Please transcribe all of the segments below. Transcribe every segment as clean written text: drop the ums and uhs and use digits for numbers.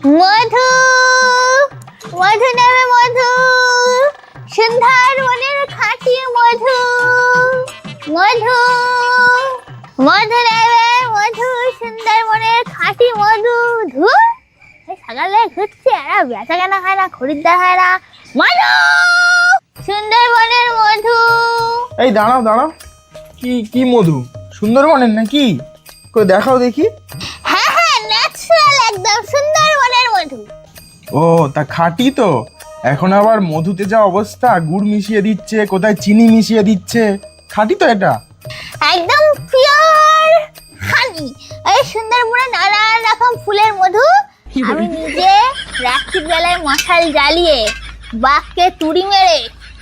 মধু, মধু নেবে মধু, সন্ধ্যার মনের খাঁটি মধু, মধু, মধু নেবে মধু, সুন্দর মনের খাঁটি মধু। ধুর, সকালে ঘুরছে আর বেচা কেনা হয় না, খরিদ্দার হয় না। মধু, সুন্দরবনের মধু। এই দাঁড়াও দাঁড়াও, কি কি মধু? সুন্দরবনের নাকি? কই দেখাও দেখি। হ্যাঁ হ্যাঁ, ন্যাচারাল একদম সুন্দরবনের মধু। ও তা খাঁটি তো। এখন আবার মধুতে যা অবস্থা, গুড় মিশিয়ে দিচ্ছে, কোথায় চিনি মিশিয়ে দিচ্ছে। খাঁটি তো এটা? একদম পিওর হানি। এই সুন্দরবনে নানান রকম ফুলের মধু আমি নিজে রাত্রির বেলায় মশাল জ্বালিয়ে বাঘকে তুড়ি মেরে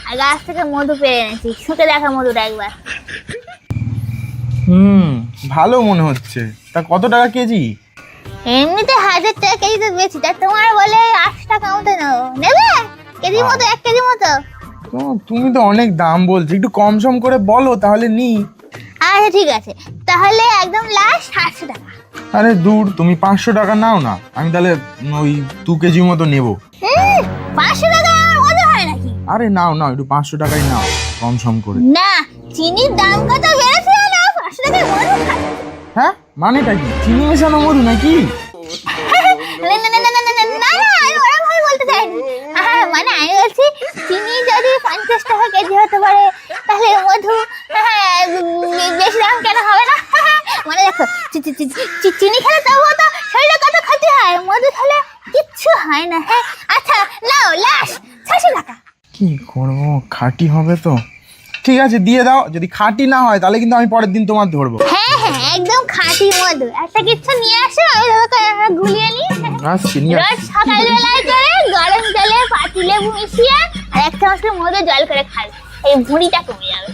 আর গাছ থেকে মধু পেরে এনেছি। শুকে দেখা মধুটা একবার। ভালো মনে হচ্ছে। তা কত টাকা কেজি? এমনিতে 1000 টাকা কেজিতে বেশি, তা তোমার বলে 8 টাকা মতো নেবে কেজি মতো, 1 কেজি মতো। তুমি তো অনেক দাম বলছো, একটু কম সম করে বলো তাহলে নি। আচ্ছা ঠিক আছে, তাহলে একদম লাস্ট 800 টাকা। আরে দূর, তুমি 500 টাকা নাও না, আমি তাহলে ওই 2 কেজি মতো নেবো। 500 টাকা মতো হয় নাকি? আরে নাও নাও, একটু 500 টাকাই নাও, কম সম করে। না, চিনির দাম কত বেড়েছে না, 500 টাকায় মধু খাচ্ছি। হ্যাঁ, মানেটা কি? চিনি মেশানো মধু নাকি? না না না না না না না না, আমি ওরকম ভাবে বলতে চাইনি। মানে আমি বলছি চিনি যদি 50 টাকা কেজি হতে পারে তাহলে মধু বেশি দাম কেন হবে না? মানে দেখো, চিনি খেলে তবুও তো শরীরে কত ক্ষতি হয়, মধু খেলে কিচ্ছু হয় না। হ্যাঁ আচ্ছা নাও, লাস্ট 600 টাকা। কি করবো, খাঁটি হবে তো? ঠিক আছে দিয়ে দাও। যদি খাঁটি না হয় তাহলে কিন্তু আমি পরের দিন তোমার ধরবো। হ্যাঁ হ্যাঁ, একদম খাঁটি মধু। একটা কিছু নিয়ে আসো, আমি তোমাকে গুলিয়ে নিই। আসছি, নিয়ে রোজ সকালবেলায় করে গরম জলে পাতি লেবু মিশিয়ে আর 1 চামচ করে মধু জল করে খাবে, এই ভুঁড়িটা কমে যাবে।